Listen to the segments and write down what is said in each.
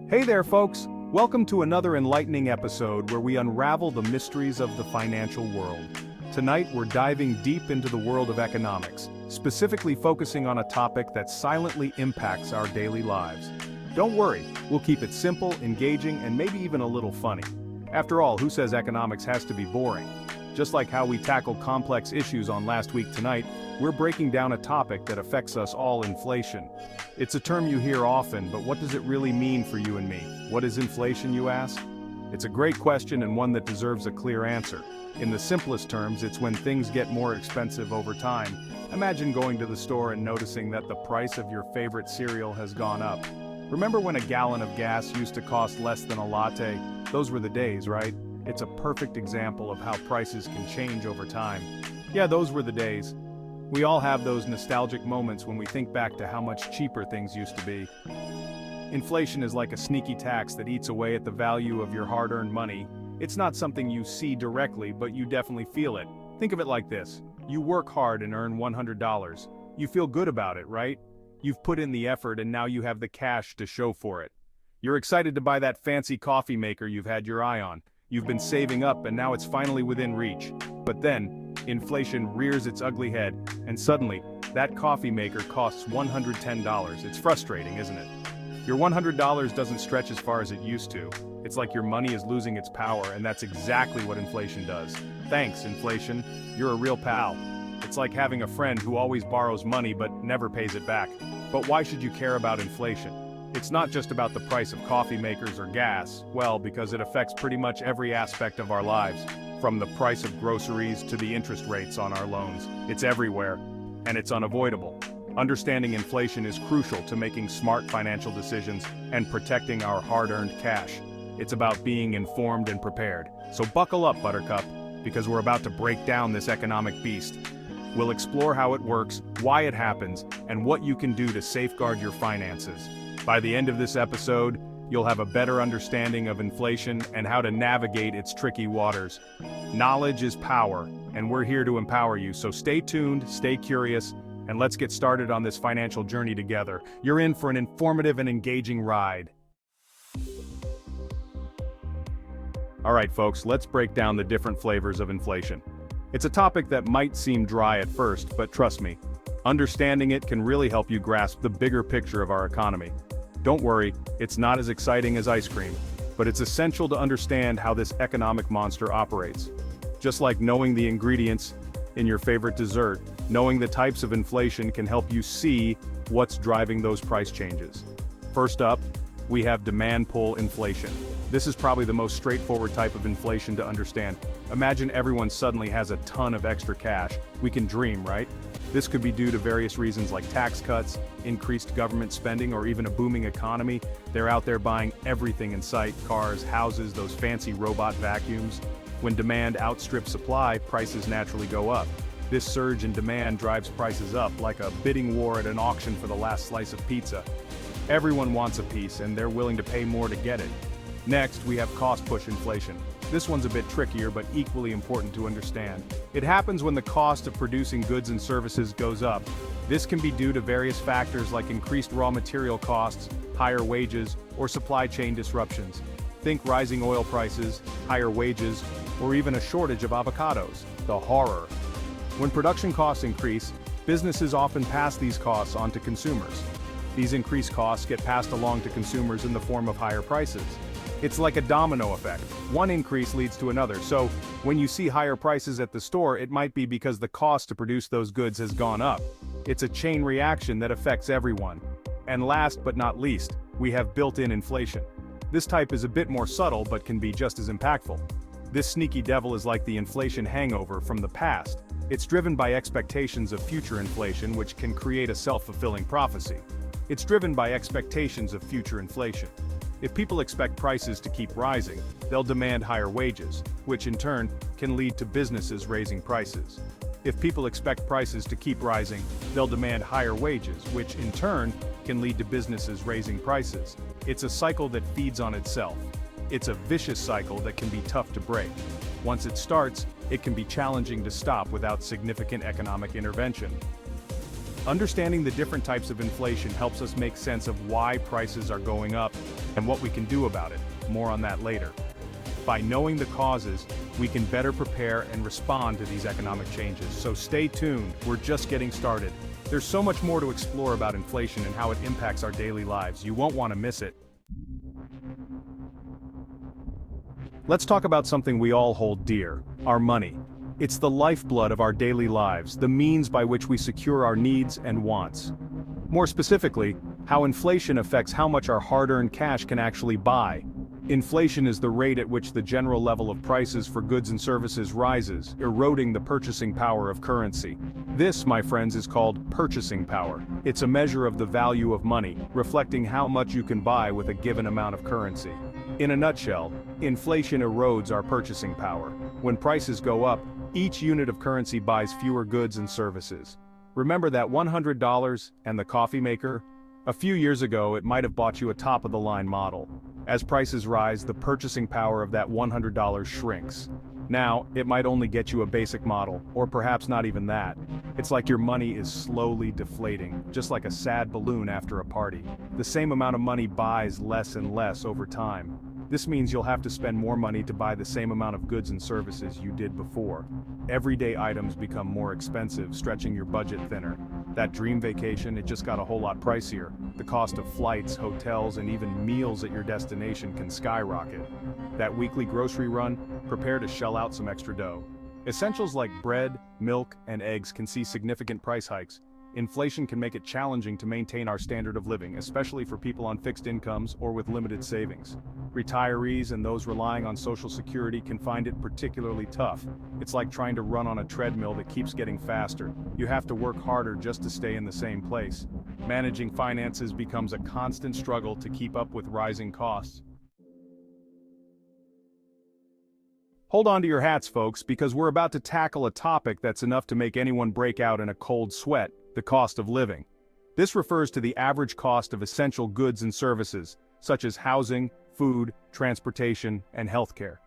Hey there, folks! Welcome to another enlightening episode where we unravel the mysteries of the financial world. Tonight, we're diving deep into the world of economics, specifically focusing on a topic that silently impacts our daily lives. Don't worry, we'll keep it simple, engaging, and maybe even a little funny. After all, who says economics has to be boring? Just like how we tackled complex issues on Last Week Tonight, we're breaking down a topic that affects us all: inflation. It's a term you hear often, but what does it really mean for you and me? What is inflation, you ask? It's a great question and one that deserves a clear answer. In the simplest terms, it's when things get more expensive over time. Imagine going to the store and noticing that the price of your favorite cereal has gone up. Remember when a gallon of gas used to cost less than a latte? Those were the days, right? It's a perfect example of how prices can change over time. Yeah, those were the days. We all have those nostalgic moments when we think back to how much cheaper things used to be. Inflation is like a sneaky tax that eats away at the value of your hard-earned money. It's not something you see directly, but you definitely feel it. Think of it like this. You work hard and earn $100. You feel good about it, right? You've put in the effort and now you have the cash to show for it. You're excited to buy that fancy coffee maker you've had your eye on. You've been saving up and now it's finally within reach. But then, inflation rears its ugly head, and suddenly, that coffee maker costs $110. It's frustrating, isn't it? Your $100 doesn't stretch as far as it used to. It's like your money is losing its power, and that's exactly what inflation does. Thanks, inflation. You're a real pal. It's like having a friend who always borrows money but never pays it back. But why should you care about inflation? It's not just about the price of coffee makers or gas, well, because it affects pretty much every aspect of our lives, from the price of groceries to the interest rates on our loans. It's everywhere, and it's unavoidable. Understanding inflation is crucial to making smart financial decisions and protecting our hard-earned cash. It's about being informed and prepared. So buckle up, Buttercup, because we're about to break down this economic beast. We'll explore how it works, why it happens, and what you can do to safeguard your finances. By the end of this episode, you'll have a better understanding of inflation and how to navigate its tricky waters. Knowledge is power, and we're here to empower you, so stay tuned, stay curious, and let's get started on this financial journey together. You're in for an informative and engaging ride. Alright folks, let's break down the different flavors of inflation. It's a topic that might seem dry at first, but trust me, understanding it can really help you grasp the bigger picture of our economy. Don't worry, it's not as exciting as ice cream, but it's essential to understand how this economic monster operates. Just like knowing the ingredients in your favorite dessert, knowing the types of inflation can help you see what's driving those price changes. First up, we have demand pull inflation. This is probably the most straightforward type of inflation to understand. Imagine everyone suddenly has a ton of extra cash. We can dream, right? This could be due to various reasons like tax cuts, increased government spending, or even a booming economy. They're out there buying everything in sight: cars, houses, those fancy robot vacuums. When demand outstrips supply, prices naturally go up. This surge in demand drives prices up like a bidding war at an auction for the last slice of pizza. Everyone wants a piece and they're willing to pay more to get it. Next, we have cost push inflation. This one's a bit trickier but equally important to understand. It happens when the cost of producing goods and services goes up. This can be due to various factors like increased raw material costs, higher wages, or supply chain disruptions. Think rising oil prices, higher wages, or even a shortage of avocados. The horror. When production costs increase, businesses often pass these costs on to consumers. These increased costs get passed along to consumers in the form of higher prices. It's like a domino effect. One increase leads to another, so when you see higher prices at the store, it might be because the cost to produce those goods has gone up. It's a chain reaction that affects everyone. And last but not least, we have built-in inflation. This type is a bit more subtle but can be just as impactful. This sneaky devil is like the inflation hangover from the past. It's driven by expectations of future inflation, which can create a self-fulfilling prophecy. It's driven by expectations of future inflation. If people expect prices to keep rising, they'll demand higher wages, which in turn can lead to businesses raising prices. If people expect prices to keep rising, they'll demand higher wages, which in turn can lead to businesses raising prices. It's a cycle that feeds on itself. It's a vicious cycle that can be tough to break. Once it starts, it can be challenging to stop without significant economic intervention. Understanding the different types of inflation helps us make sense of why prices are going up and what we can do about it. More on that later. By knowing the causes, we can better prepare and respond to these economic changes. So stay tuned, we're just getting started. There's so much more to explore about inflation and how it impacts our daily lives. You won't want to miss it. Let's talk about something we all hold dear, our money. It's the lifeblood of our daily lives, the means by which we secure our needs and wants. More specifically, how inflation affects how much our hard-earned cash can actually buy. Inflation is the rate at which the general level of prices for goods and services rises, eroding the purchasing power of currency. This, my friends, is called purchasing power. It's a measure of the value of money, reflecting how much you can buy with a given amount of currency. In a nutshell, inflation erodes our purchasing power. When prices go up, each unit of currency buys fewer goods and services. Remember that $100 and the coffee maker? A few years ago, it might have bought you a top-of-the-line model. As prices rise, the purchasing power of that $100 shrinks. Now, it might only get you a basic model, or perhaps not even that. It's like your money is slowly deflating, just like a sad balloon after a party. The same amount of money buys less and less over time. This means you'll have to spend more money to buy the same amount of goods and services you did before. Everyday items become more expensive, stretching your budget thinner. That dream vacation, it just got a whole lot pricier. The cost of flights, hotels, and even meals at your destination can skyrocket. That weekly grocery run, prepare to shell out some extra dough. Essentials like bread, milk, and eggs can see significant price hikes. Inflation can make it challenging to maintain our standard of living, especially for people on fixed incomes or with limited savings. Retirees and those relying on Social Security can find it particularly tough. It's like trying to run on a treadmill that keeps getting faster. You have to work harder just to stay in the same place. Managing finances becomes a constant struggle to keep up with rising costs. Hold on to your hats, folks, because we're about to tackle a topic that's enough to make anyone break out in a cold sweat: the cost of living. This refers to the average cost of essential goods and services, such as housing, food, transportation, and healthcare.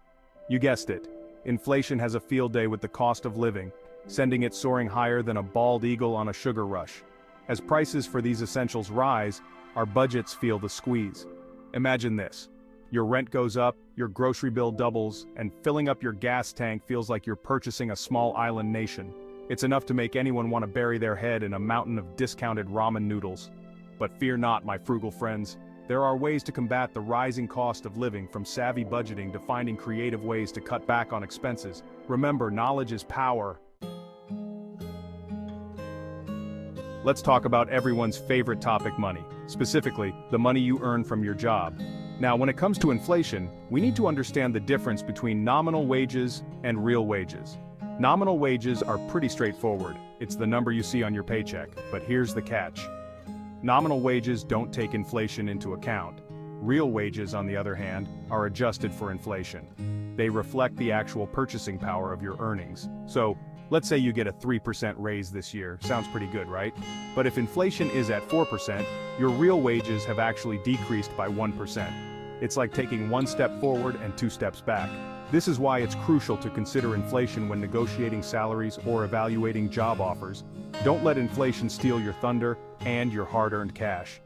You guessed it, inflation has a field day with the cost of living, sending it soaring higher than a bald eagle on a sugar rush. As prices for these essentials rise, our budgets feel the squeeze. Imagine this. Your rent goes up, your grocery bill doubles, and filling up your gas tank feels like you're purchasing a small island nation. It's enough to make anyone want to bury their head in a mountain of discounted ramen noodles. But fear not, my frugal friends. There are ways to combat the rising cost of living, from savvy budgeting to finding creative ways to cut back on expenses. Remember, knowledge is power. Let's talk about everyone's favorite topic: money. Specifically, the money you earn from your job. Now, when it comes to inflation, we need to understand the difference between nominal wages and real wages. Nominal wages are pretty straightforward. It's the number you see on your paycheck. But here's the catch. Nominal wages don't take inflation into account. Real wages, on the other hand, are adjusted for inflation. They reflect the actual purchasing power of your earnings. So, let's say you get a 3% raise this year. Sounds pretty good, right? But if inflation is at 4%, your real wages have actually decreased by 1%. It's like taking one step forward and 2 steps back. This is why it's crucial to consider inflation when negotiating salaries or evaluating job offers. Don't let inflation steal your thunder and your hard-earned cash.